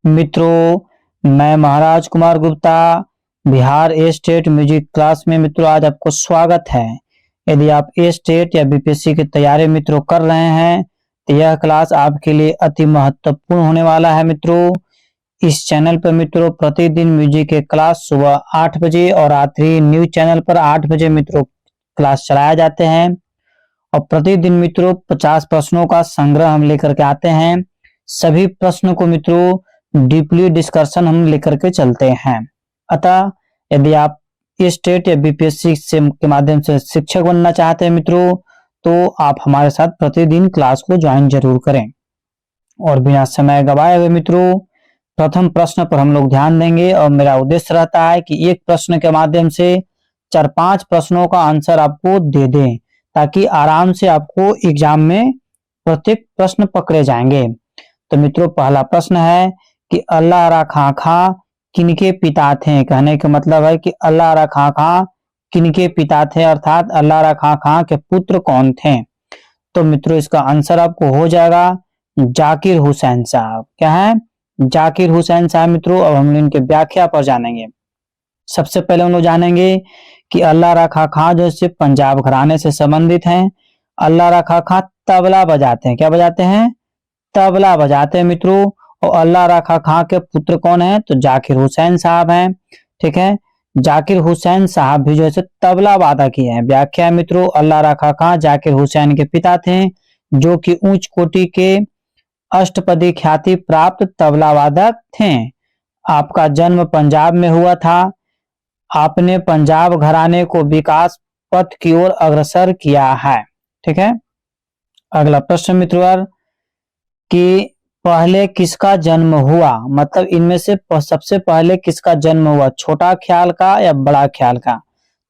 मित्रों, मैं Maharaj Kumar Gupta Bihar state music class में मित्रों आज आपको स्वागत है। यदि आप स्टेट या बीपीएससी की तैयारी मित्रों कर रहे हैं तो यह क्लास आपके लिए अति महत्वपूर्ण होने वाला है। मित्रों, इस चैनल पर मित्रों प्रतिदिन म्यूजिक के क्लास सुबह 8 बजे और रात्रि न्यूज चैनल पर 8 बजे मित्रों क्लास चलाए जाते हैं और प्रतिदिन मित्रों 50 प्रश्नों का संग्रह हम लेकर के आते हैं। सभी प्रश्नों को मित्रों डीपली डिस्कशन हम लेकर के चलते हैं। अतः यदि आप स्टेट या बीपीएससी के माध्यम से शिक्षक बनना चाहते हैं मित्रों, तो आप हमारे साथ प्रतिदिन क्लास को ज्वाइन जरूर करें। और बिना समय गवाए हुए मित्रों प्रथम प्रश्न पर हम लोग ध्यान देंगे और मेरा उद्देश्य रहता है कि एक प्रश्न के माध्यम से 4-5 प्रश्नों का आंसर आपको दे दें ताकि आराम से आपको एग्जाम में प्रत्येक प्रश्न पकड़े जाएंगे। तो मित्रों पहला प्रश्न है कि अल्लाह रा खां खां किनके पिता थे। कहने का मतलब है कि अल्लाह रा खां खां किनके पिता थे, अर्थात अल्लाह रा खां खां के पुत्र कौन थे। तो मित्रों इसका आंसर आपको हो जाएगा जाकिर हुसैन साहब। क्या है? जाकिर हुसैन साहब। मित्रों अब हम इनके व्याख्या पर जानेंगे। सबसे पहले हम लोग जानेंगे कि अल्लाह रा खां खां जो है पंजाब घराने से संबंधित हैं। अल्लाह रा खां खां तबला बजाते हैं। क्या बजाते हैं? तबला बजाते हैं मित्रों। और अल्लाह रा खां खां के पुत्र कौन है? तो जाकिर हुसैन साहब हैं। ठीक है, जाकिर हुसैन साहब भी जो है तबला वादक ही है। व्याख्या मित्रों अल्लाह रा खां खां जाकिर हुसैन के पिता थे जो कि उच्च कोटि के अष्टपदी ख्याति प्राप्त तबला वादक थे। आपका जन्म पंजाब में हुआ था। आपने पंजाब घराने को विकास पथ की ओर अग्रसर किया है। ठीक है, अगला प्रश्न मित्रों कि पहले किसका जन्म हुआ, मतलब इनमें से सबसे पहले किसका जन्म हुआ, छोटा ख्याल का या बड़ा ख्याल का।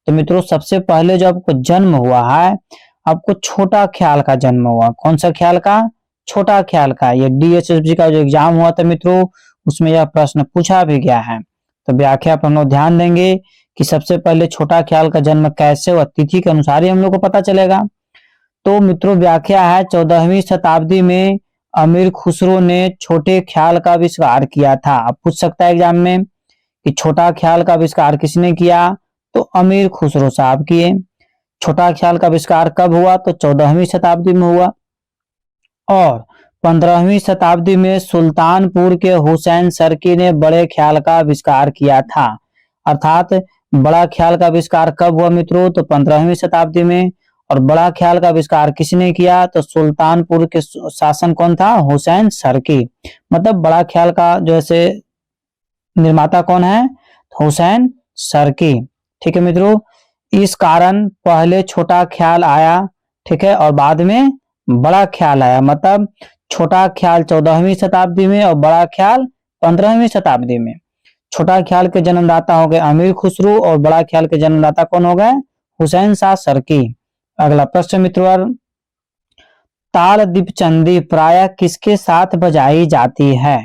तो मित्रों सबसे पहले जो आपको जन्म हुआ है आपको छोटा ख्याल का जन्म हुआ। कौन सा ख्याल का? छोटा ख्याल का। ये डीएसएसबी का जो एग्जाम हुआ था मित्रों उसमें यह प्रश्न पूछा भी गया है। तो व्याख्या पर हम लोग ध्यान देंगे कि सबसे पहले छोटा ख्याल का जन्म कैसे हुआ, तिथि के अनुसार ही हम लोग को पता चलेगा। तो मित्रों व्याख्या है 14वीं शताब्दी में अमीर खुसरो ने छोटे ख्याल का आविष्कार किया था। अब पूछ सकता है एग्जाम में कि छोटा ख्याल का आविष्कार किसने किया, तो अमीर खुसरो साहब किए। छोटा ख्याल का आविष्कार कब हुआ? तो 14वीं शताब्दी में हुआ। और 15वीं शताब्दी में सुल्तानपुर के हुसैन सरकी ने बड़े ख्याल का आविष्कार किया था। अर्थात बड़ा ख्याल का आविष्कार कब हुआ मित्रों? तो 15वीं शताब्दी में। और बड़ा ख्याल का आविष्कार किसने किया? तो सुल्तानपुर के शासन कौन था? हुसैन सरकी। मतलब बड़ा ख्याल का जो है निर्माता कौन है? हुसैन सरकी। ठीक है मित्रों, इस कारण पहले छोटा ख्याल आया, ठीक है, और बाद में बड़ा ख्याल आया। मतलब छोटा ख्याल 14वीं शताब्दी में और बड़ा ख्याल 15वीं शताब्दी में। छोटा ख्याल के जन्मदाता हो गए अमीर खुसरो और बड़ा ख्याल के जन्मदाता कौन हो गए? हुसैन शाह सरकी। अगला प्रश्न मित्रों, ताल दीपचंदी प्रायः किसके साथ बजाई जाती है?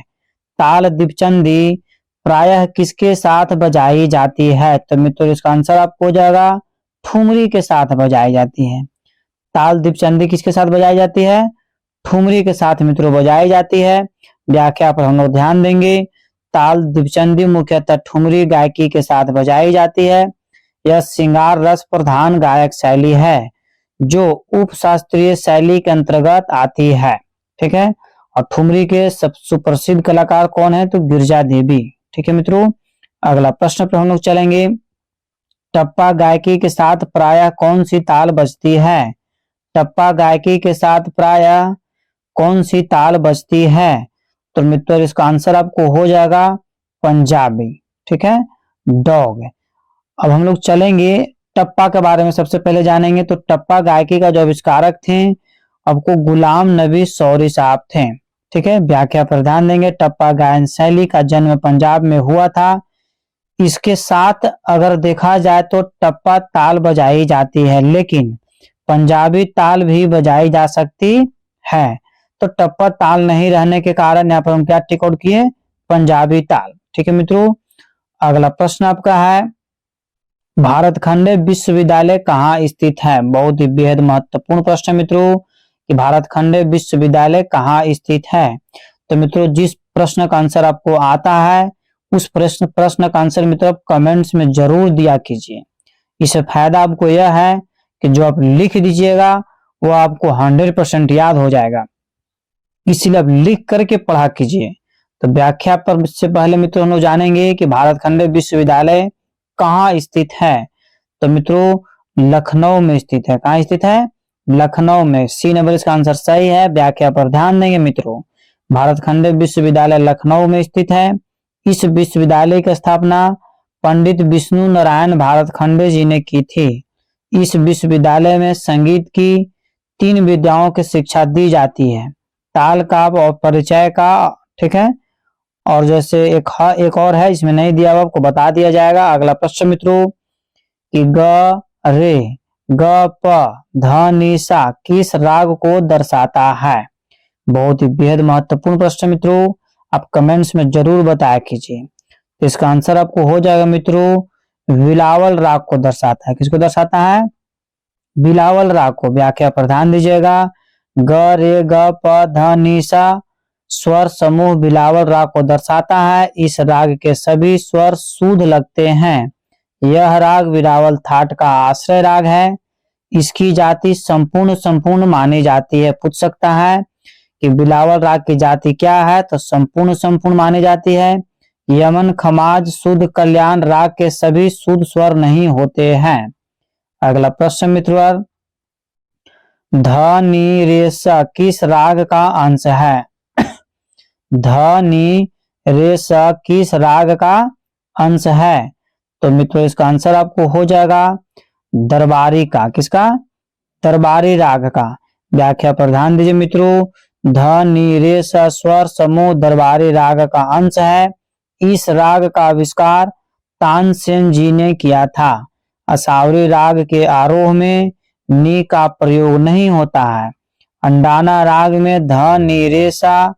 ताल दीपचंदी प्रायः किसके साथ बजाई जाती है? तो मित्रों इसका आंसर आपको हो जाएगा ठुमरी के साथ बजाई जाती है। ताल दीपचंदी किसके साथ बजाई जाती है? ठुमरी के साथ मित्रों बजाई जाती है। व्याख्या पर हम लोग ध्यान देंगे। ताल दीपचंदी मुख्यतः ठुमरी गायकी के साथ बजाई जाती है। यह श्रृंगार रस प्रधान गायक शैली है जो उपशास्त्रीय शैली के अंतर्गत आती है। ठीक है, और ठुमरी के सब सुप्रसिद्ध कलाकार कौन है? तो गिरजा देवी। ठीक है मित्रों, अगला प्रश्न पर हम लोग चलेंगे। टप्पा गायकी के साथ प्रायः कौन सी ताल बजती है? टप्पा गायकी के साथ प्रायः कौन सी ताल बजती है? तो मित्रों इसका आंसर आपको हो जाएगा पंजाबी। ठीक है, डॉग। अब हम लोग चलेंगे टप्पा के बारे में सबसे पहले जानेंगे। तो टप्पा गायकी का जो आविष्कारक थे आपको गुलाम नबी सौरी साहब थे। ठीक है, व्याख्या पर ध्यान देंगे। टप्पा गायन शैली का जन्म पंजाब में हुआ था। इसके साथ अगर देखा जाए तो टप्पा ताल बजाई जाती है, लेकिन पंजाबी ताल भी बजाई जा सकती है। तो टप्पा ताल नहीं रहने के कारण यहाँ पर हम क्या टिक आउट किए? पंजाबी ताल। ठीक है मित्रों, अगला प्रश्न आपका है भारत खंडे विश्वविद्यालय कहाँ स्थित है? बहुत ही बेहद महत्वपूर्ण प्रश्न मित्रों कि भारत खंडे विश्वविद्यालय कहाँ स्थित है। तो मित्रों जिस प्रश्न का आंसर आपको आता है, उस प्रश्न का आंसर मित्रों आप कमेंट्स में जरूर दिया कीजिए। इससे फायदा आपको यह है कि जो आप लिख दीजिएगा वो आपको 100% याद हो जाएगा, इसीलिए आप लिख करके पढ़ा कीजिए। तो व्याख्या पर से पहले मित्रों हम लोग जानेंगे कि भारत खंड विश्वविद्यालय कहाँ स्थित है। तो मित्रों लखनऊ में स्थित है। कहाँ स्थित है? लखनऊ में। सी नंबर इसका आंसर सही है। व्याख्या पर ध्यान देंगे मित्रों। भारत खंड विश्वविद्यालय लखनऊ में स्थित है। इस विश्वविद्यालय की स्थापना पंडित विष्णु नारायण भारत खंडे जी ने की थी। इस विश्वविद्यालय में संगीत की 3 विद्याओं की शिक्षा दी जाती है, ताल का और परिचय का, ठीक है। और जैसे एक और है, इसमें नहीं दिया हुआ, आपको बता दिया जाएगा। अगला प्रश्न मित्रों कि ग रे ग प ध नि सा किस राग को दर्शाता है। बहुत ही बेहद महत्वपूर्ण प्रश्न मित्रों, आप कमेंट्स में जरूर बताया कीजिए। इसका आंसर आपको हो जाएगा मित्रों बिलावल राग को दर्शाता है। किसको दर्शाता है? बिलावल राग को। व्याख्या पर ध्यान दीजिएगा। ग रे ग प ध नि सा स्वर समूह बिलावल राग को दर्शाता है। इस राग के सभी स्वर शुद्ध लगते हैं। यह राग बिलावल थाट का आश्रय राग है। इसकी जाति संपूर्ण मानी जाती है। पूछ सकता है कि बिलावल राग की जाति क्या है, तो संपूर्ण मानी जाती है। यमन खमाज शुद्ध कल्याण राग के सभी शुद्ध स्वर नहीं होते हैं। अगला प्रश्न मित्रों ध नि रे सा किस राग का अंश है। ध नि रे सा किस राग का अंश है। तो मित्रों इसका आंसर आपको हो जाएगा दरबारी का। किसका? दरबारी राग का। व्याख्या पर ध्यान दीजिए मित्रों। ध नि रे सा स्वर समूह दरबारी राग का अंश है। इस राग का आविष्कार तानसेन जी ने किया था। असावरी राग के आरोह में नी का प्रयोग नहीं होता है। अंडाना राग में ध नि रे सा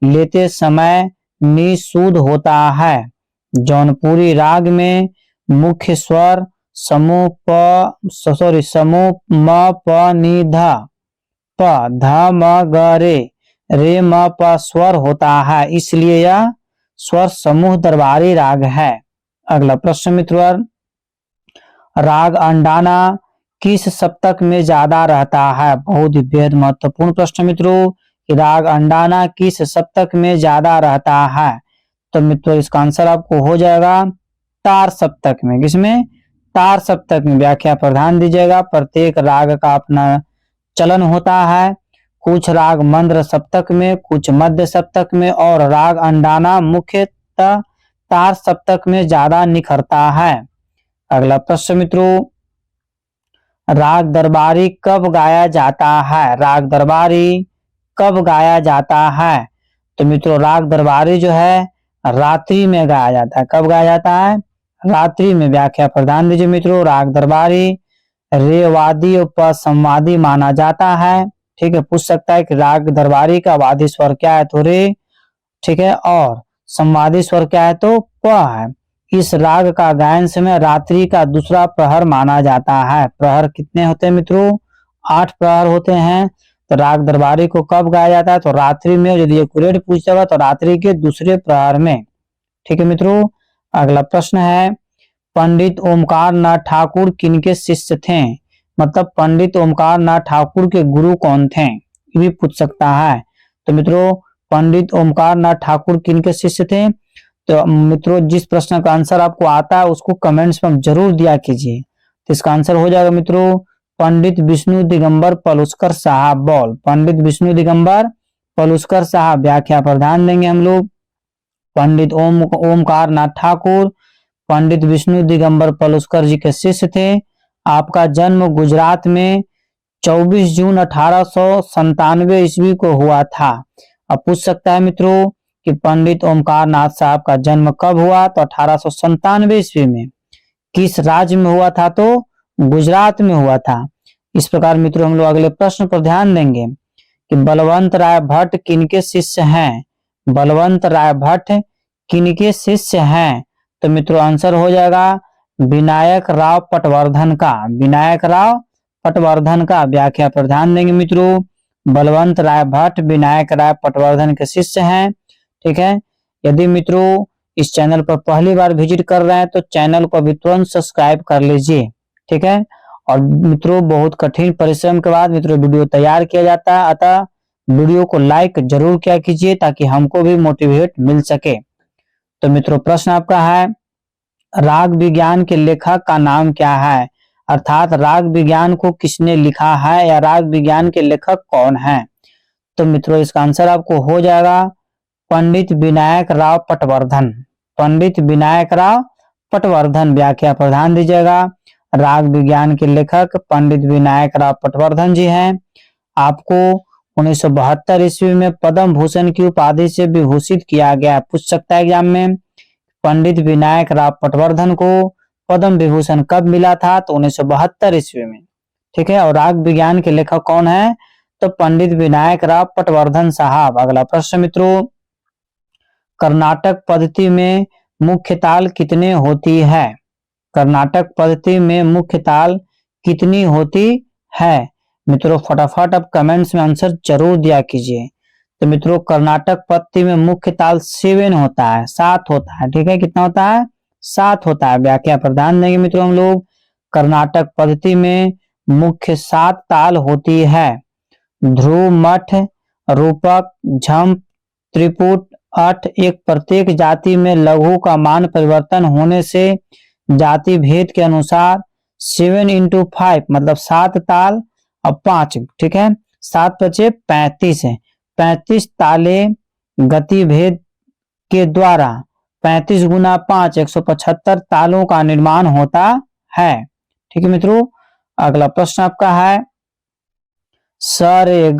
लेते समय नी शुद्ध होता है। जौनपुरी राग में मुख्य स्वर समूह म प नि ध प ध म ग रे म प स्वर होता है, इसलिए यह स्वर समूह दरबारी राग है। अगला प्रश्न मित्रों राग अंडाना किस सप्तक में ज्यादा रहता है। बहुत ही बेहद महत्वपूर्ण प्रश्न मित्रों कि राग अंडाना किस सप्तक में ज्यादा रहता है। तो मित्रों इसका आंसर आपको हो जाएगा तार सप्तक में। किसमें? तार सप्तक में। व्याख्या पर ध्यान दीजिएगा। प्रत्येक राग का अपना चलन होता है। कुछ राग मंद्र सप्तक में, कुछ मध्य सप्तक में, और राग अंडाना मुख्यतः तार सप्तक में ज्यादा निखरता है। अगला प्रश्न मित्रों राग दरबारी कब गाया जाता है। राग दरबारी कब गाया जाता है। तो मित्रों राग दरबारी जो है रात्रि में गाया जाता है। कब गाया जाता है? रात्रि में। व्याख्या पर ध्यान दीजिए मित्रों। राग दरबारी रेवादी और संवादी माना जाता है। ठीक है, पूछ सकता है कि राग दरबारी का वादी स्वर क्या है, तो रे, ठीक है, और संवादी स्वर क्या है, तो प है। इस राग का गायन समय रात्रि का दूसरा प्रहर माना जाता है। प्रहर कितने होते हैं मित्रों? 8 प्रहर होते हैं। तो राग दरबारी को कब गाया जाता है, तो रात्रि में। यदि एक्यूरेट पूछेगा तो रात्रि के दूसरे प्रहर में। ठीक है मित्रों। अगला प्रश्न है पंडित ओमकार नाथ ठाकुर किनके शिष्य थे। मतलब पंडित ओमकार नाथ ठाकुर के गुरु कौन थे, ये भी पूछ सकता है। तो मित्रों पंडित ओमकार नाथ ठाकुर किनके शिष्य थे। तो मित्रों जिस प्रश्न का आंसर आपको आता है उसको कमेंट्स में जरूर दिया कीजिए। तो इसका आंसर हो जाएगा मित्रों पंडित विष्णु दिगंबर पलुस्कर साहब। बोल पंडित विष्णु दिगंबर पलुस्कर साहब। व्याख्या पर ध्यान देंगे हम लोग। पंडित ओमकार नाथ ठाकुर पंडित विष्णु दिगंबर पलुस्कर जी के शिष्य थे। आपका जन्म गुजरात में 24 जून 1897 ईस्वी को हुआ था। अब पूछ सकता है मित्रों कि पंडित ओमकार नाथ साहब का जन्म कब हुआ, तो 1897 ईस्वी में। किस राज्य में हुआ था, तो गुजरात में हुआ था। इस प्रकार मित्रों हम लोग अगले प्रश्न पर ध्यान देंगे कि बलवंत राय भट्ट किनके शिष्य हैं। बलवंत राय भट्ट किनके शिष्य हैं। तो मित्रों आंसर हो जाएगा विनायक राव पटवर्धन का। विनायक राव पटवर्धन का। व्याख्या पर ध्यान देंगे मित्रों। बलवंत राय भट्ट विनायक राय पटवर्धन के शिष्य हैं। ठीक है। यदि मित्रों इस चैनल पर पहली बार विजिट कर रहे हैं तो चैनल को अभी तुरंत सब्सक्राइब कर लीजिए, ठीक है। और मित्रों बहुत कठिन परिश्रम के बाद मित्रों वीडियो तैयार किया जाता है, अतः वीडियो को लाइक जरूर किया कीजिए ताकि हमको भी मोटिवेट मिल सके। तो मित्रों प्रश्न आपका है, राग विज्ञान के लेखक का नाम क्या है, अर्थात राग विज्ञान को किसने लिखा है या राग विज्ञान के लेखक कौन है। तो मित्रों इसका आंसर आपको हो जाएगा पंडित विनायक राव पटवर्धन। पंडित विनायक राव पटवर्धन, व्याख्या पर ध्यान दीजिएगा। राग विज्ञान के लेखक पंडित विनायक राव पटवर्धन जी हैं। आपको 1972 ईस्वी में पद्म भूषण की उपाधि से विभूषित किया गया। पूछ सकता है एग्जाम में, पंडित विनायक राव पटवर्धन को पद्म विभूषण कब मिला था, तो 1972 ईस्वी में, ठीक है। और राग विज्ञान के लेखक कौन है, तो पंडित विनायक राव पटवर्धन साहब। अगला प्रश्न मित्रों, कर्नाटक पद्धति में मुख्य ताल कितने होती है। कर्नाटक पद्धति में मुख्य ताल कितनी होती है। मित्रों फटाफट अब कमेंट्स में आंसर जरूर दिया कीजिए। तो मित्रों कर्नाटक पद्धति में मुख्य ताल 7 होता है, 7 होता है, ठीक है। कितना होता है, 7 होता है। व्याख्या पर ध्यान देंगे मित्रों हम लोग। कर्नाटक पद्धति में मुख्य 7 ताल होती है। ध्रुव, मठ, रूपक, झंप, त्रिपुट, अठ। एक प्रत्येक जाति में लघु का मान परिवर्तन होने से जाति भेद के अनुसार 7 into 5 मतलब 7 ताल और 5, ठीक है। 7 बचे 35 है। 35 ताले गति भेद के द्वारा 35 गुना 5 175 तालों का निर्माण होता है, ठीक है मित्रों। अगला प्रश्न आपका है, स रे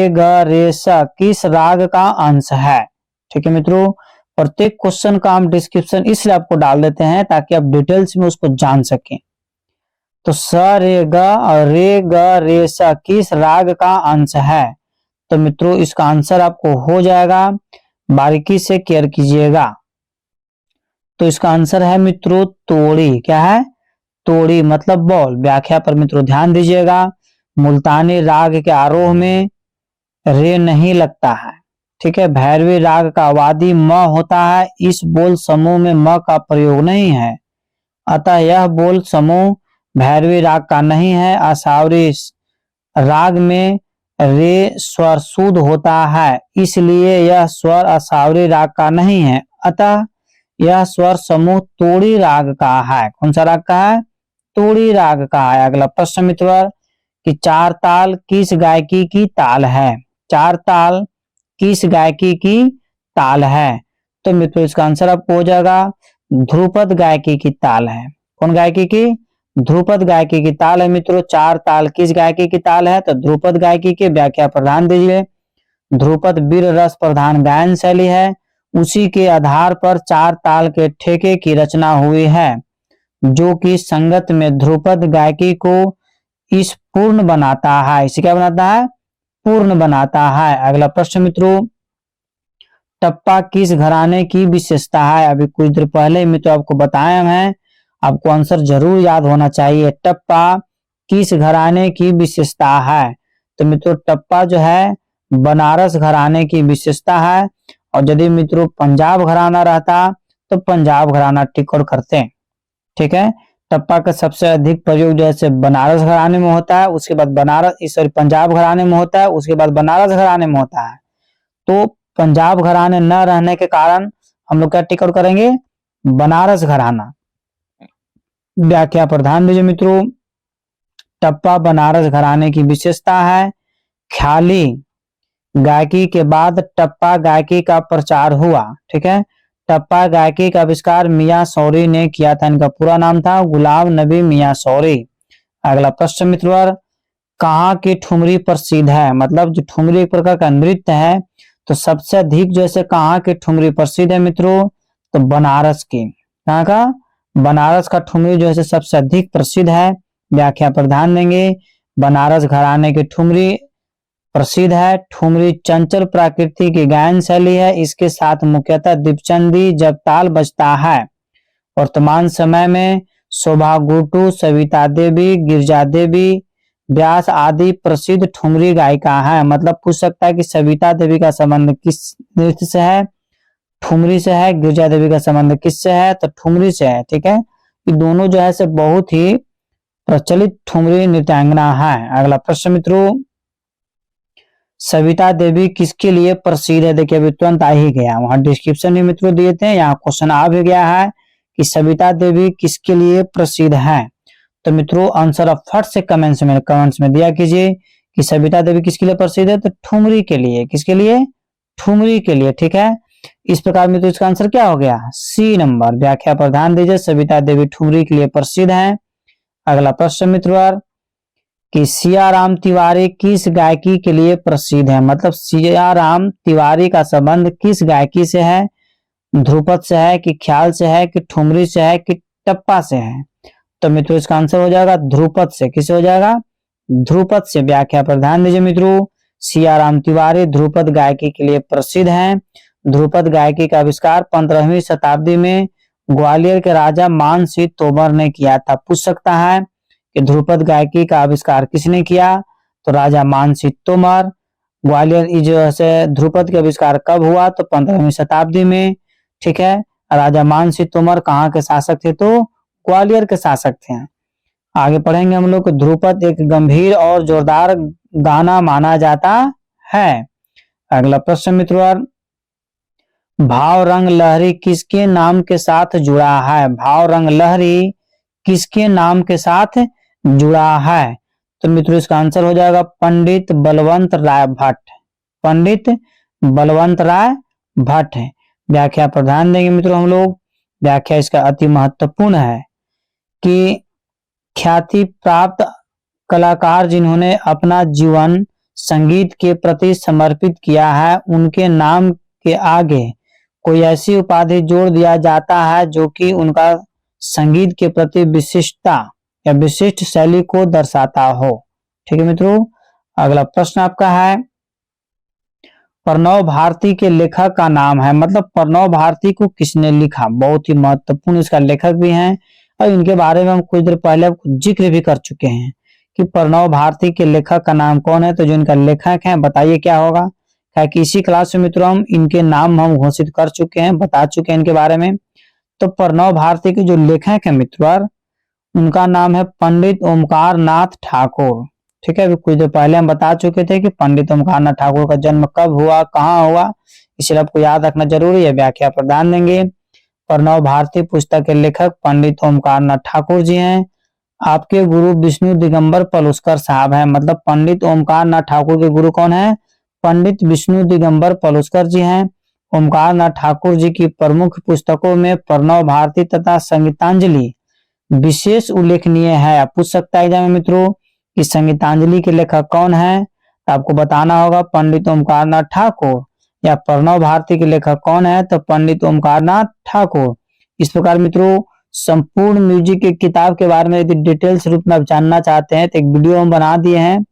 ग रे स किस राग का अंश है, ठीक है मित्रों। प्रत्येक क्वेश्चन का हम डिस्क्रिप्शन इसलिए आपको डाल देते हैं ताकि आप डिटेल्स में उसको जान सकें। तो स रे ग रे स किस राग का अंश है। तो मित्रों इसका आंसर आपको हो जाएगा, बारीकी से केयर कीजिएगा। तो इसका आंसर है मित्रों तोड़ी। क्या है, तोड़ी मतलब बॉल। व्याख्या पर मित्रों ध्यान दीजिएगा। मुल्तानी राग के आरोह में रे नहीं लगता है, ठीक है। भैरवी राग का वादी म होता है। इस बोल समूह में म का प्रयोग नहीं है, अतः यह बोल समूह भैरवी राग का नहीं है। आसावरी राग में रे स्वर शुद्ध होता है, इसलिए यह स्वर आसावरी राग का नहीं है, अतः यह स्वर समूह तोड़ी राग का है। कौन सा राग का है, तोड़ी राग का है। अगला प्रश्न मित्र कि 4 ताल किस गायकी की ताल है। 4 ताल किस गायकी की ताल है। तो मित्रों इसका आंसर आपको हो जाएगा ध्रुपद गायकी की ताल है। कौन गायकी की, ध्रुपद गायकी की ताल है मित्रों। 4 ताल किस गायकी की ताल है, तो ध्रुपद गायकी की। व्याख्या प्रदान दीजिए। ध्रुपद वीर रस प्रधान गायन शैली है, उसी के आधार पर 4 ताल के ठेके की रचना हुई है, जो कि संगत में ध्रुपद गायकी को इस पूर्ण बनाता है। इसे क्या बनाता है, पूर्ण बनाता है। अगला प्रश्न मित्रों, टप्पा किस घराने की विशेषता है। अभी कुछ देर पहले मित्रों आपको बताया है, आपको आंसर जरूर याद होना चाहिए। टप्पा किस घराने की विशेषता है। तो मित्रों टप्पा जो है बनारस घराने की विशेषता है। और यदि मित्रों पंजाब घराना रहता तो पंजाब घराना टिकट करते हैं, ठीक है। टप्पा का सबसे अधिक प्रयोग जैसे बनारस घराने में होता है, उसके बाद पंजाब घराने में होता है, उसके बाद बनारस घराने में होता है। तो पंजाब घराने न रहने के कारण हम लोग क्या टिकट करेंगे, बनारस घराना। व्याख्या पर ध्यान दीजिए मित्रों। टप्पा बनारस घराने की विशेषता है। ख्याली गायकी के बाद टप्पा गायकी का प्रचार हुआ, ठीक है। टप्पा गायकी का आविष्कार मियां सौरी ने किया था। इनका पूरा नाम था गुलाम नबी मियां सौरी। अगला प्रश्न मित्र, कहाँ की ठुमरी प्रसिद्ध है। मतलब जो ठुमरी एक प्रकार का नृत्य है, तो सबसे अधिक जैसे कहाँ की ठुमरी प्रसिद्ध है मित्रों, तो बनारस की। कहाँ का, बनारस का ठुमरी जो है सबसे अधिक प्रसिद्ध है। व्याख्या पर ध्यान देंगे। बनारस घराने की ठुमरी प्रसिद्ध है। ठुमरी चंचल प्रकृति की गायन शैली है। इसके साथ मुख्यतः दीपचंदी जब ताल बजता है। वर्तमान समय में शोभा गुटू, सविता देवी, गिरजा देवी, व्यास आदि प्रसिद्ध ठुमरी गायिका है। मतलब पूछ सकता है कि सविता देवी का संबंध किस नृत्य से है, ठुमरी से है। गिरिजा देवी का संबंध किससे है, तो ठुमरी से है। ठीक है, ये दोनों जो है से बहुत ही प्रचलित ठुमरी नृत्यांगना है। अगला प्रश्न मित्रों, सविता देवी किसके लिए प्रसिद्ध है। देखिए अभी तुरंत आ ही गया, वहां डिस्क्रिप्शन में मित्रों दिए थे, यहाँ क्वेश्चन आ भी गया है कि सविता देवी किसके लिए प्रसिद्ध है। तो मित्रों आंसर आप फट से कमेंट्स में दिया कीजिए कि सविता देवी किसके लिए प्रसिद्ध है, तो ठुमरी के लिए। किसके लिए, ठुमरी के लिए। ठीक है, इस प्रकार मित्रों इसका आंसर क्या हो गया, सी नंबर। व्याख्या पर ध्यान दीजिए, सविता देवी ठुमरी के लिए प्रसिद्ध है। अगला प्रश्न मित्रों कि सियाराम तिवारी किस गायकी के लिए प्रसिद्ध है। मतलब सियाराम तिवारी का संबंध किस गायकी से है, ध्रुपद से है कि ख्याल से है कि ठुमरी से है कि टप्पा से है। तो मित्रों इसका आंसर हो जाएगा ध्रुपद से। किसे हो जाएगा, ध्रुपद से। व्याख्या पर ध्यान दीजिए मित्रों, सियाराम तिवारी ध्रुपद गायकी के लिए प्रसिद्ध हैं। ध्रुपद गायकी का आविष्कार 15वीं शताब्दी में ग्वालियर के राजा मानसिंह तोमर ने किया था। पूछ सकता है कि ध्रुपद गायकी का आविष्कार किसने किया, तो राजा मानसिंह तोमर। ग्वालियर जो है ध्रुपद के आविष्कार कब हुआ, तो 15वीं शताब्दी में। ठीक है, राजा मानसिंह तोमर कहाँ के शासक थे, तो ग्वालियर के शासक थे। आगे पढ़ेंगे हम लोग, ध्रुपद एक गंभीर और जोरदार गाना माना जाता है। अगला प्रश्न मित्रों, भाव रंग लहरी किसके नाम के साथ जुड़ा है। भाव रंग लहरी किसके नाम के साथ जुड़ा है, तो मित्रों इसका आंसर हो जाएगा पंडित बलवंत राय भट्ट। पंडित बलवंत राय भट्ट है। व्याख्या पर ध्यान देंगे मित्रों हम लोग, व्याख्या इसका अति महत्वपूर्ण है कि ख्याति प्राप्त कलाकार जिन्होंने अपना जीवन संगीत के प्रति समर्पित किया है, उनके नाम के आगे कोई ऐसी उपाधि जोड़ दिया जाता है जो कि उनका संगीत के प्रति विशिष्टता या विशिष्ट शैली को दर्शाता हो। ठीक है मित्रों, अगला प्रश्न आपका है, प्रणव भारती के लेखक का नाम है। मतलब प्रणव भारती को किसने लिखा, बहुत ही महत्वपूर्ण इसका लेखक भी हैं और इनके बारे में हम कुछ देर पहले जिक्र भी कर चुके हैं कि प्रणव भारती के लेखक का नाम कौन है। तो जो इनका लेखक है बताइए क्या होगा, क्या कि इसी क्लास में मित्रों हम इनके नाम हम घोषित कर चुके हैं, बता चुके हैं इनके बारे में। तो प्रणव भारती के जो लेखक है मित्रों, उनका नाम है पंडित ओमकार नाथ ठाकुर। ठीक है, कुछ देर पहले हम बता चुके थे कि पंडित ओमकार नाथ ठाकुर का जन्म कब हुआ, कहाँ हुआ, इसलिए आपको याद रखना जरूरी है। व्याख्या पर ध्यान देंगे, प्रणव भारती पुस्तक के लेखक पंडित ओमकार नाथ ठाकुर जी हैं। आपके गुरु विष्णु दिगंबर पलुस्कर साहब हैं। मतलब पंडित ओमकार नाथ ठाकुर के गुरु कौन है, पंडित विष्णु दिगंबर पलुस्कर जी हैं। ओमकार नाथ ठाकुर जी की प्रमुख पुस्तकों में प्रणव भारती तथा संगीतांजलि विशेष उल्लेखनीय है। पूछ सकता है एग्जाम में मित्रों कि संगीतांजलि के लेखक कौन है, तो आपको बताना होगा पंडित ओमकार नाथ ठाकुर। या प्रणव भारती के लेखक कौन है, तो पंडित ओमकार नाथ ठाकुर। इस प्रकार मित्रों संपूर्ण म्यूजिक की किताब के बारे में यदि डिटेल्स रूप में आप जानना चाहते हैं तो एक वीडियो हम बना दिए हैं,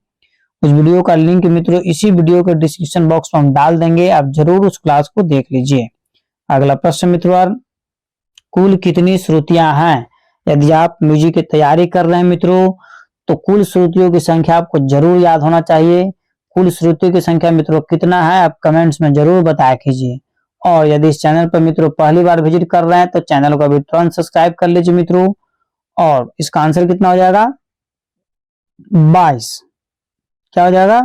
उस वीडियो का लिंक मित्रों इसी वीडियो के डिस्क्रिप्शन बॉक्स में हम डाल देंगे, आप जरूर उस क्लास को देख लीजिए। अगला प्रश्न मित्रों, कुल कितनी श्रुतियां हैं। यदि आप म्यूजिक की तैयारी कर रहे हैं मित्रों तो कुल श्रुतियों की संख्या आपको जरूर याद होना चाहिए। कुल श्रुतियों की संख्या मित्रों कितना है आप कमेंट्स में जरूर बताया कीजिए। और यदि इस चैनल पर मित्रों पहली बार विजिट कर रहे हैं तो चैनल को अभी तुरंत सब्सक्राइब कर लीजिए मित्रों। और इसका आंसर कितना हो जाएगा, 22। क्या हो जाएगा,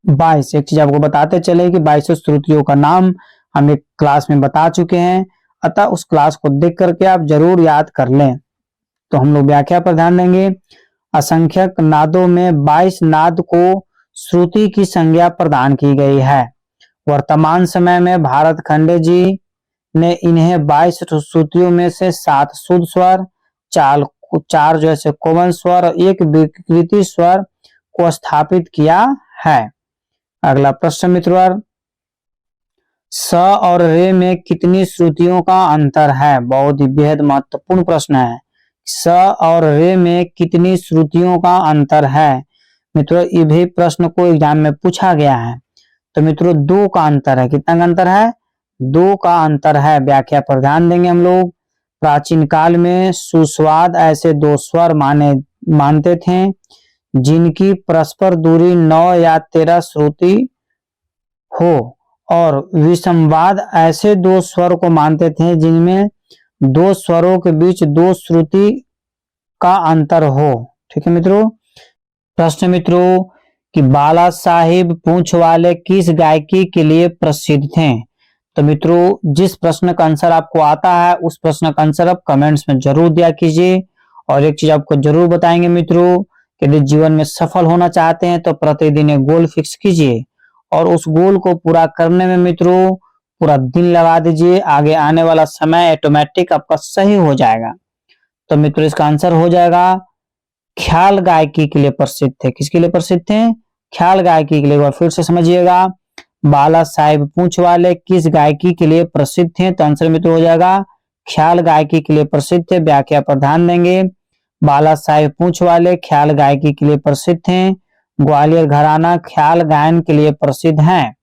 22। एक चीज आपको बताते चले कि 22 श्रुतियों का नाम हम एक क्लास में बता चुके हैं, अतः उस क्लास को देख करके आप जरूर याद कर लें। तो हम लोग व्याख्या पर ध्यान देंगे, असंख्यक नादों में 22 नाद को श्रुति की संज्ञा प्रदान की गई है। वर्तमान समय में भारत खंडे जी ने इन्हें 22 श्रुतियों में से 7 शुद्ध स्वर, 4 जो है कोमल स्वर और 1 विकृति स्वर को स्थापित किया है। अगला प्रश्न मित्रों, स और रे में कितनी श्रुतियों का अंतर है। बहुत ही बेहद महत्वपूर्ण प्रश्न है, स और रे में कितनी श्रुतियों का अंतर है। मित्रों ये भी प्रश्न को एग्जाम में पूछा गया है। तो मित्रों 2 का अंतर है। कितना का अंतर है, 2 का अंतर है। व्याख्या पर ध्यान देंगे हम लोग, प्राचीन काल में सुस्वाद ऐसे 2 स्वर मानते थे जिनकी परस्पर दूरी 9 या 13 श्रुति हो, और विसंवाद ऐसे दो स्वर को मानते थे जिनमें दो स्वरों के बीच दो श्रुति का अंतर हो। ठीक है मित्रों। प्रश्न मित्रों कि बाला साहिब पूंछ वाले किस गायकी के लिए प्रसिद्ध थे। तो मित्रों जिस प्रश्न का आंसर आपको आता है उस प्रश्न का आंसर आप कमेंट्स में जरूर दिया कीजिए। और एक चीज आपको जरूर बताएंगे मित्रों कि यदि जीवन में सफल होना चाहते हैं तो प्रतिदिन एक गोल फिक्स कीजिए और उस गोल को पूरा करने में मित्रों पूरा दिन लगा दीजिए। आगे आने वाला समय ऑटोमेटिक आपका सही हो जाएगा। तो मित्रों इसका आंसर हो जाएगा ख्याल गायकी के लिए प्रसिद्ध थे। किसके लिए प्रसिद्ध थे? ख्याल गायकी के लिए। एक बार फिर से समझिएगा, बाला साहिब पूंछ वाले किस गायकी के लिए प्रसिद्ध थे? तो आंसर मित्रों हो जाएगा ख्याल गायकी के लिए प्रसिद्ध थे। व्याख्या पर ध्यान देंगे। बाला साहिब पूंछ वाले ख्याल गायकी के लिए प्रसिद्ध थे। ग्वालियर घराना ख्याल गायन के लिए प्रसिद्ध है।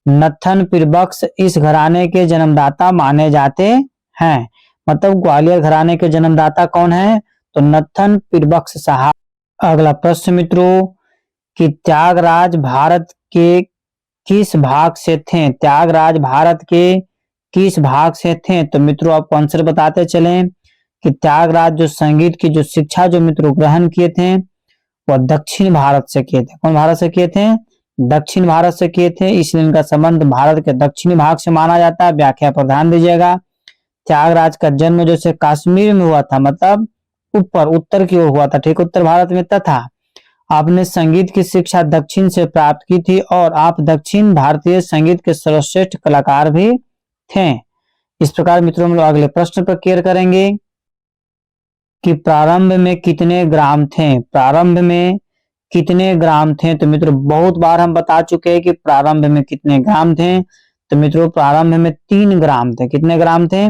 नत्थन पीरबख्श इस घराने के जन्मदाता माने जाते हैं। मतलब ग्वालियर घराने के जन्मदाता कौन है? तो नत्थन पीरबख्श साहब। अगला प्रश्न मित्रों कि त्यागराज भारत के किस भाग से थे? त्यागराज भारत के किस भाग से थे? तो मित्रों आपको आंसर बताते चलें कि त्यागराज जो संगीत की जो शिक्षा जो मित्रों ग्रहण किए थे वह दक्षिण भारत से किए थे। कौन भारत से किए थे? दक्षिण भारत से किए थे, इसलिए इनका संबंध भारत के दक्षिणी भाग से माना जाता है। व्याख्या पर ध्यान दीजिएगा। त्यागराज का जन्म जैसे कश्मीर में हुआ था, मतलब ऊपर उत्तर की ओर हुआ था, ठीक उत्तर भारत में, तथा आपने संगीत की शिक्षा दक्षिण से प्राप्त की थी और आप दक्षिण भारतीय संगीत के सर्वश्रेष्ठ कलाकार भी थे। इस प्रकार मित्रों हम लोग अगले प्रश्न पर केयर करेंगे कि प्रारंभ में कितने ग्राम थे? प्रारंभ में कितने ग्राम थे? तो मित्रों बहुत बार हम बता चुके हैं कि प्रारंभ में कितने ग्राम थे। तो मित्रों प्रारंभ में 3 ग्राम थे। कितने ग्राम थे?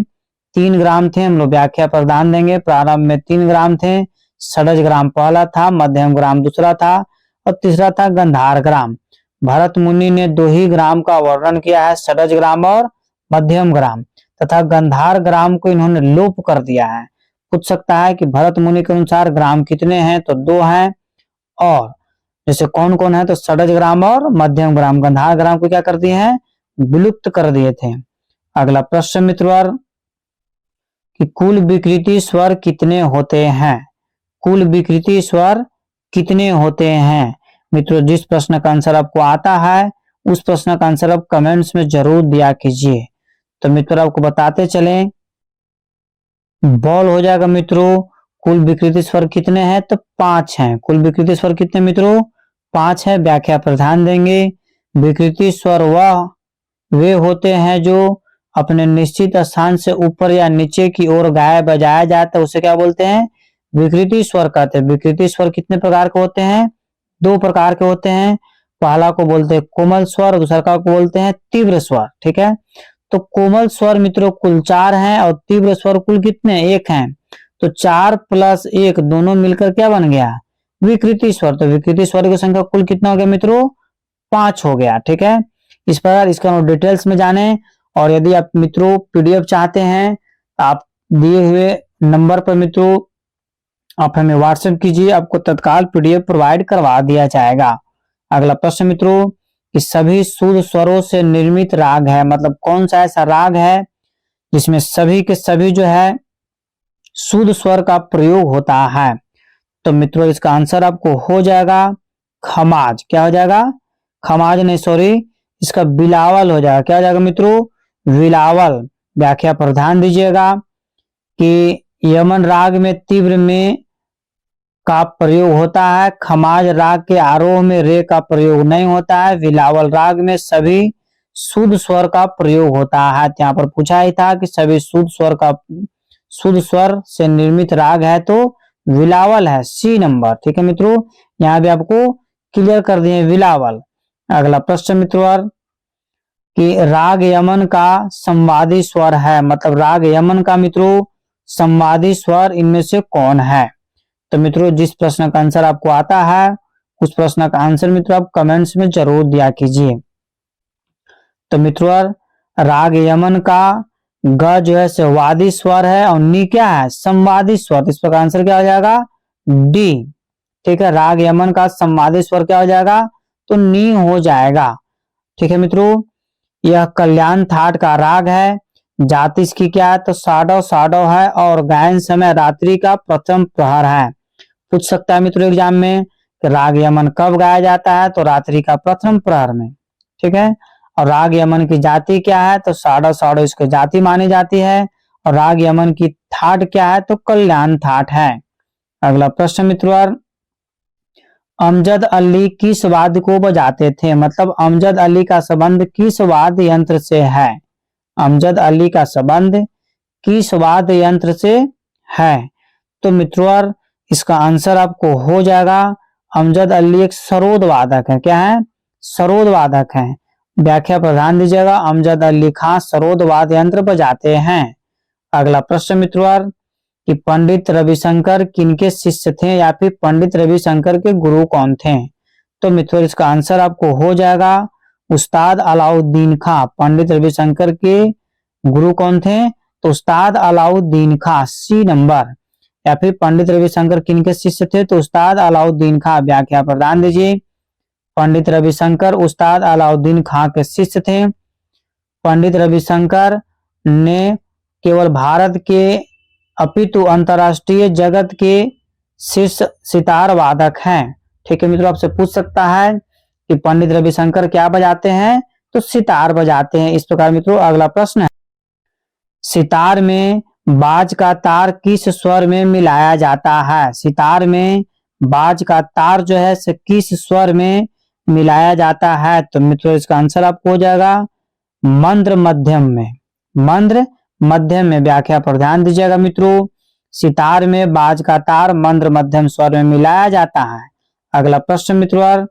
3 ग्राम थे। हम लोग व्याख्या पर ध्यान देंगे। प्रारंभ में 3 ग्राम थे। षडज ग्राम पहला था, मध्यम ग्राम दूसरा था और तीसरा था गंधार ग्राम। भरत मुनि ने 2 ही ग्राम का वर्णन किया है, षडज ग्राम और मध्यम ग्राम, तथा गंधार ग्राम को इन्होंने लोप कर दिया है। पूछ सकता है कि भरत मुनि के अनुसार ग्राम कितने हैं? तो 2 हैं। और जैसे कौन कौन है? तो षडज ग्राम और मध्यम ग्राम। गंधार ग्राम को क्या कर दिए हैं? विलुप्त कर दिए थे। अगला प्रश्न मित्र कि कुल विकृति स्वर कितने होते हैं? कुल विकृति स्वर कितने होते हैं? मित्रों जिस प्रश्न का आंसर आपको आता है उस प्रश्न का आंसर आप कमेंट्स में जरूर दिया कीजिए। तो मित्रों आपको बताते चलें, बॉल हो जाएगा मित्रों कुल विकृति स्वर कितने हैं? तो 5 हैं। कुल विकृति स्वर कितने मित्रों? 5 है। व्याख्या पर ध्यान देंगे। विकृति स्वर वे होते हैं जो अपने निश्चित स्थान से ऊपर या नीचे की ओर गाया बजाया जाता है, उसे क्या बोलते हैं? विकृति स्वर कहते हैं। विकृति स्वर कितने प्रकार के होते हैं? 2 प्रकार के होते हैं। पहला को बोलते हैं कोमल स्वर, दूसरा को बोलते हैं तीव्र स्वर। ठीक है। तो कोमल स्वर मित्रों कुल 4 हैं और तीव्र स्वर कुल कितने? 1 हैं। तो 4 + 1 दोनों मिलकर क्या बन गया? विकृति स्वर। तो विकृति स्वर की संख्या कुल कितना हो गया मित्रों? 5 हो गया। ठीक है। इस प्रकार इसका डिटेल्स में जाने। और यदि आप मित्रों पीडीएफ चाहते हैं तो आप दिए हुए नंबर पर मित्रों आप हमें व्हाट्सएप कीजिए, आपको तत्काल पीडीएफ प्रोवाइड करवा दिया जाएगा। अगला प्रश्न मित्रों कि सभी शुद्ध स्वरों से निर्मित राग है, मतलब कौन सा ऐसा राग है जिसमें सभी के सभी जो है शुद्ध स्वर का प्रयोग होता है? तो मित्रों इसका आंसर आपको हो जाएगा खमाज। क्या हो जाएगा? खमाज नहीं, सॉरी, इसका बिलावल हो जाएगा। क्या हो जाएगा मित्रों? बिलावल। व्याख्या पर ध्यान दीजिएगा कि यमन राग में तीव्र में का प्रयोग होता है, खमाज राग के आरोह में रे का प्रयोग नहीं होता है, बिलावल राग में सभी शुद्ध स्वर का प्रयोग होता है। यहाँ पर पूछा ही था कि सभी शुद्ध स्वर से निर्मित राग है तो बिलावल है, सी नंबर। ठीक है मित्रों, यहाँ भी आपको क्लियर कर दिए बिलावल। अगला प्रश्न मित्रों कि राग यमन का संवादी स्वर है, मतलब राग यमन का मित्रों संवादी स्वर इनमें से कौन है? तो मित्रों जिस प्रश्न का आंसर आपको आता है उस प्रश्न का आंसर मित्रों आप कमेंट्स में जरूर दिया कीजिए। तो मित्रों राग यमन का ग जो है संवादी स्वर है और नी क्या है? संवादी स्वर। इस प्रकार आंसर क्या हो जाएगा? डी। ठीक है। राग यमन का संवादी स्वर क्या हो जाएगा, तो नी हो जाएगा। ठीक है मित्रों, यह कल्याण थाट का राग है। जाति इसकी क्या है, तो साडव साडव है और गायन समय रात्रि का प्रथम प्रहर है। पूछ सकता है मित्रों एग्जाम में कि राग यमन कब गाया जाता है, तो रात्रि का प्रथम प्रहर में। ठीक है। और राग यमन की जाति क्या है, तो साडव साडव इसकी जाति मानी जाती है। और राग यमन की थाट क्या है, तो कल्याण थाट है। अगला प्रश्न मित्रों, अमजद अली किस वाद्य को बजाते थे, मतलब अमजद अली का संबंध किस वाद्य यंत्र से है। अमजद अली का संबंध किस वाद्य यंत्र से है, तो मित्रों इसका आंसर आपको हो जाएगा, अमजद अली एक सरोद वादक है। क्या है, सरोद वादक है। व्याख्या पर ध्यान दीजिएगा, अमजद अली खां सरोद वाद्य यंत्र बजाते हैं। अगला प्रश्न मित्रों, कि पंडित रविशंकर किनके शिष्य थे, या फिर पंडित रविशंकर के गुरु कौन थे। तो मित्रों इसका आंसर आपको हो जाएगा उस्ताद अलाउद्दीन खां। पंडित रविशंकर के गुरु कौन थे, तो उस्ताद अलाउद्दीन खां, सी नंबर। या फिर पंडित रविशंकर किनके शिष्य थे, तो उस्ताद अलाउद्दीन खां। व्याख्या प्रदान दीजिए। पंडित रविशंकर उस्ताद अलाउद्दीन खां के शिष्य थे। पंडित रविशंकर ने केवल भारत के अपितु अंतरराष्ट्रीय जगत के शीर्ष सितार वादक हैं। ठीक है मित्रों, आपसे पूछ सकता है कि पंडित रविशंकर क्या बजाते हैं, तो सितार बजाते हैं। इस प्रकार मित्रों अगला प्रश्न है, सितार में बाज का तार किस स्वर में मिलाया जाता है। सितार में बाज का तार जो है किस स्वर में मिलाया जाता है, तो मित्रों इसका आंसर आपको हो जाएगा मंद्र मध्यम में। मंद्र मध्यम में। व्याख्या पर ध्यान दीजिएगा मित्रों, सितार में बाज का तार मंद्र मध्यम स्वर में मिलाया जाता है। अगला प्रश्न मित्रों,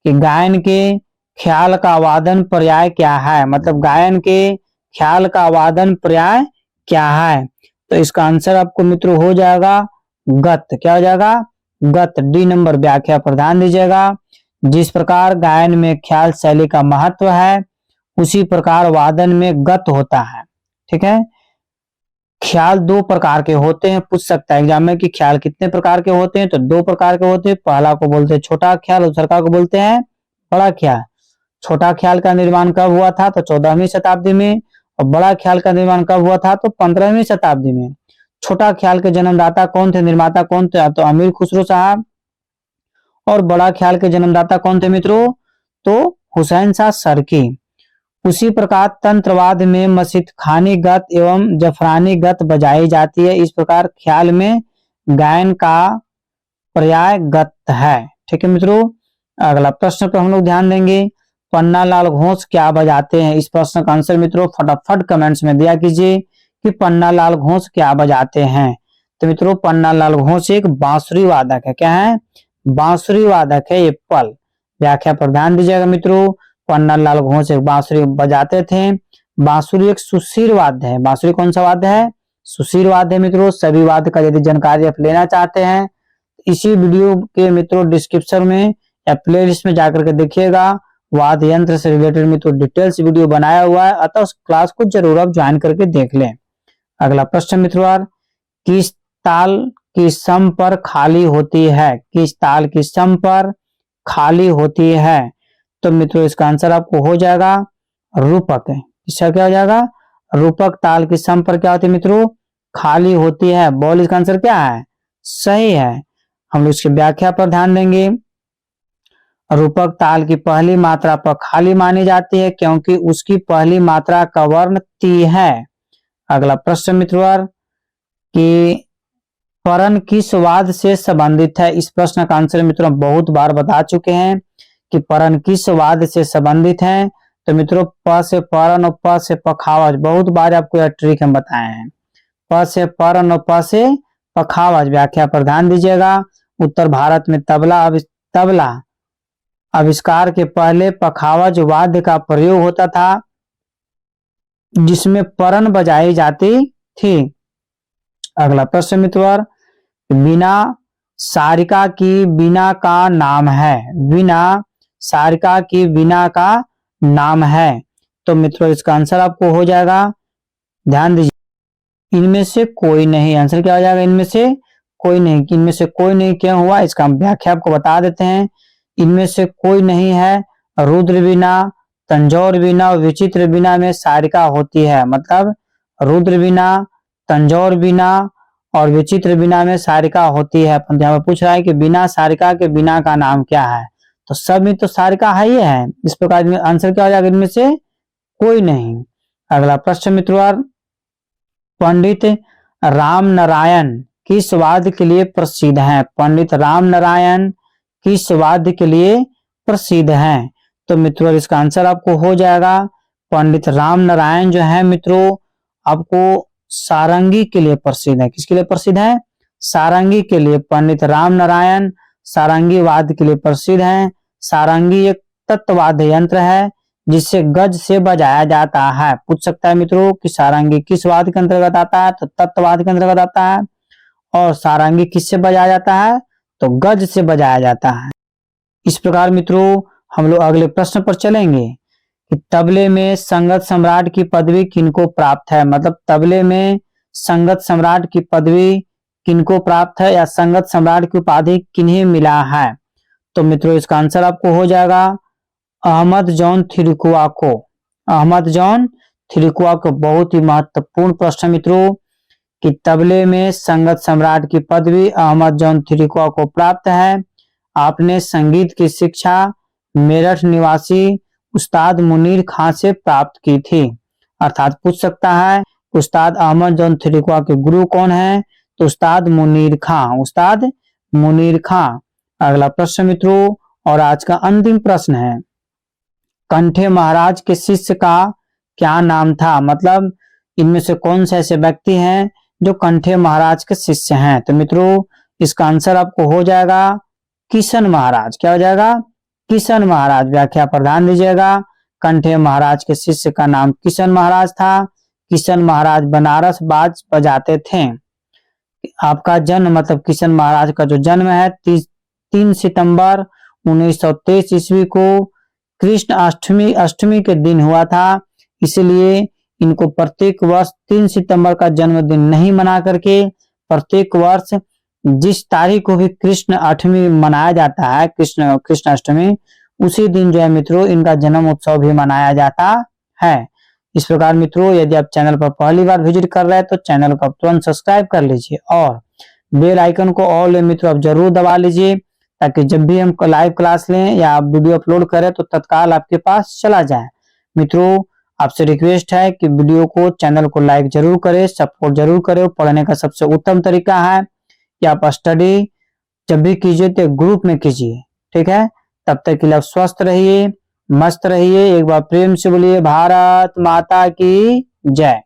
कि गायन के ख्याल का वादन पर्याय क्या है, मतलब गायन के ख्याल का वादन पर्याय क्या है, तो इसका आंसर आपको मित्रों हो जाएगा गत। क्या हो जाएगा, गत, डी नंबर। व्याख्या पर ध्यान दीजिएगा, जिस प्रकार गायन में ख्याल शैली का महत्व है, उसी प्रकार वादन में गत होता है। ठीक है। ख्याल दो प्रकार के होते हैं। पूछ सकता है एग्जाम में कि ख्याल कितने प्रकार के होते हैं, तो दो प्रकार के होते हैं। पहला को बोलते हैं छोटा ख्याल, दूसरा को बोलते हैं बड़ा ख्याल। छोटा ख्याल का निर्माण कब हुआ था, तो 14वीं शताब्दी में। और बड़ा ख्याल का निर्माण कब हुआ था, तो 15वीं शताब्दी में। छोटा ख्याल के जन्मदाता कौन थे, निर्माता कौन थे, तो अमीर खुसरो साहब। और बड़ा ख्याल के जन्मदाता कौन थे मित्रों, तो हुसैन शाह सरकी। उसी प्रकार तंत्रवाद में मस्जिद खानी गत एवं जफरानी गत बजाई जाती है। इस प्रकार ख्याल में गायन का पर्याय गत है। ठीक है मित्रों, अगला प्रश्न पर हम लोग ध्यान देंगे, पन्नालाल घोष क्या बजाते हैं। इस प्रश्न का आंसर मित्रों फटाफट कमेंट्स में दिया कीजिए कि पन्नालाल घोष क्या बजाते हैं। तो मित्रों पन्नालाल घोष एक बांसुरी वादक है। क्या है, बांसुरी वादक है ये पल। व्याख्या पर ध्यान दीजिएगा मित्रों, पन्नालाल घोष एक बांसुरी बजाते थे। बांसुरी एक सुशीर वाद्य है। बांसुरी कौन सा वाद्य है, सुशीर वाद्य है मित्रों। सभी वाद्य का यदि जानकारी आप लेना चाहते हैं, इसी वीडियो के मित्रों डिस्क्रिप्शन में या प्ले लिस्ट में जाकर के देखिएगा, वाद्य यंत्र से रिलेटेड मित्रों डिटेल्स वीडियो बनाया हुआ है, अतः उस क्लास को जरूर आप ज्वाइन करके देख लें। अगला प्रश्न मित्रों, किस ताल की सम पर खाली होती है, किस ताल की सम पर खाली होती है, तो मित्रों इसका आंसर आपको हो जाएगा रूपक। इसका क्या हो जाएगा, रूपक ताल की सम पर क्या होती है मित्रों, खाली होती है। बोल इसका आंसर क्या है, सही है। हम लोग इसकी व्याख्या पर ध्यान देंगे। रूपक ताल की पहली मात्रा पर खाली मानी जाती है क्योंकि उसकी पहली मात्रा का वर्ण ती है। अगला प्रश्न मित्रों, कि परन किस वाद से संबंधित है। इस प्रश्न का आंसर मित्रों बहुत बार बता चुके हैं कि परन किस वाद से संबंधित है। तो मित्रों प से परन और प से पखावज, बहुत बार आपको यह ट्रिक हम बताए हैं। प से परन और प से पखावज। व्याख्या पर ध्यान दीजिएगा, उत्तर भारत में तबला आविष्कार के पहले पखावज वाद्य का प्रयोग होता था, जिसमें परन बजाई जाती थी। अगला प्रश्न मित्रों, वीणा सारिका की वीणा का नाम है। वीणा सारिका की वीणा का नाम है। तो मित्रों इसका आंसर आपको हो जाएगा, ध्यान दीजिए, इनमें से कोई नहीं। आंसर क्या हो जाएगा, इनमें से कोई नहीं। इनमें से कोई नहीं क्यों हुआ, इसका हम व्याख्या आपको बता देते हैं। इनमें से कोई नहीं है रुद्र वीणा, तंजौर वीणा और विचित्र वीणा में सारिका होती है। मतलब रुद्र वीणा, तंजौर वीणा और विचित्र वीणा में सारिका होती है। यहाँ पर पूछ रहा है कि बिना सारिका के वीणा का नाम क्या है, तो सब में तो सारिका है ही है। इस प्रकार आंसर क्या हो जाएगा, इनमें से कोई नहीं। अगला प्रश्न मित्रों, पंडित राम नारायण किस वाद्य के लिए प्रसिद्ध हैं? पंडित राम नारायण किस वाद्य के लिए प्रसिद्ध हैं? तो मित्रों इसका आंसर आपको हो जाएगा, पंडित राम नारायण जो है मित्रों आपको सारंगी के लिए प्रसिद्ध है। किसके लिए प्रसिद्ध है? सारंगी के लिए। पंडित राम नारायण सारंगी वाद्य के लिए प्रसिद्ध हैं। सारंगी एक तत्वाद्य यंत्र है जिसे गज से बजाया जाता है। पूछ सकता है मित्रों कि सारंगी किस वाद्य के अंतर्गत आता है, तो तत्वाद्य के अंतर्गत आता है। और सारंगी किससे बजाया जाता है, तो गज से बजाया जाता है। इस प्रकार मित्रों हम लोग अगले प्रश्न पर चलेंगे कि तबले में संगत सम्राट की पदवी किनको प्राप्त है? मतलब तबले में संगत सम्राट की पदवी किनको प्राप्त है या संगत सम्राट की उपाधि किन्हें मिला है? तो मित्रों इसका आंसर आपको हो जाएगा अहमद जॉन थिरुकुआ को। अहमद जॉन थिरुकुआ को। बहुत ही महत्वपूर्ण प्रश्न मित्रों कि तबले में संगत सम्राट की पदवी अहमद जॉन थिरुकुआ को प्राप्त है। आपने संगीत की शिक्षा मेरठ निवासी उस्ताद मुनीर खां से प्राप्त की थी। अर्थात पूछ सकता है उस्ताद अहमद जॉन थिरुकुआ के गुरु कौन है, तो उस्ताद मुनीर खां। उस्ताद मुनीर खां। अगला प्रश्न मित्रों और आज का अंतिम प्रश्न है, कंठे महाराज के शिष्य का क्या नाम था? मतलब इनमें से कौन से ऐसे व्यक्ति हैं जो कंठे महाराज के शिष्य हैं? तो मित्रों इसका आंसर आपको हो जाएगा किशन महाराज। क्या हो जाएगा? किशन महाराज। व्याख्या पर ध्यान दीजिएगा। कंठे महाराज के शिष्य का नाम किशन महाराज था। किशन महाराज बनारस बाज बजाते थे। आपका जन्म मतलब किशन महाराज का जो जन्म है 3 सितंबर 1923 ईस्वी को कृष्ण अष्टमी के दिन हुआ था। इसलिए इनको प्रत्येक वर्ष 3 सितंबर का जन्मदिन नहीं मना करके प्रत्येक वर्ष जिस तारीख को भी कृष्ण अष्टमी मनाया जाता है, कृष्ण अष्टमी, उसी दिन जो है मित्रों इनका जन्म उत्सव भी मनाया जाता है। इस प्रकार मित्रों यदि आप चैनल पर पहली बार विजिट कर रहे हैं तो चैनल को तुरंत सब्सक्राइब कर लीजिए और बेल आइकन को ऑल मित्रों आप जरूर दबा लीजिए, ताकि जब भी हम लाइव क्लास लें या आप वीडियो अपलोड करें तो तत्काल आपके पास चला जाए। मित्रों आपसे रिक्वेस्ट है कि वीडियो को, चैनल को लाइक जरूर करें, सपोर्ट जरूर करें। पढ़ने का सबसे उत्तम तरीका है कि आप स्टडी जब भी कीजिए तो ग्रुप में कीजिए, ठीक है। तब तक के लिए आप स्वस्थ रहिए, मस्त रहिए। एक बार प्रेम से बोलिए भारत माता की जय।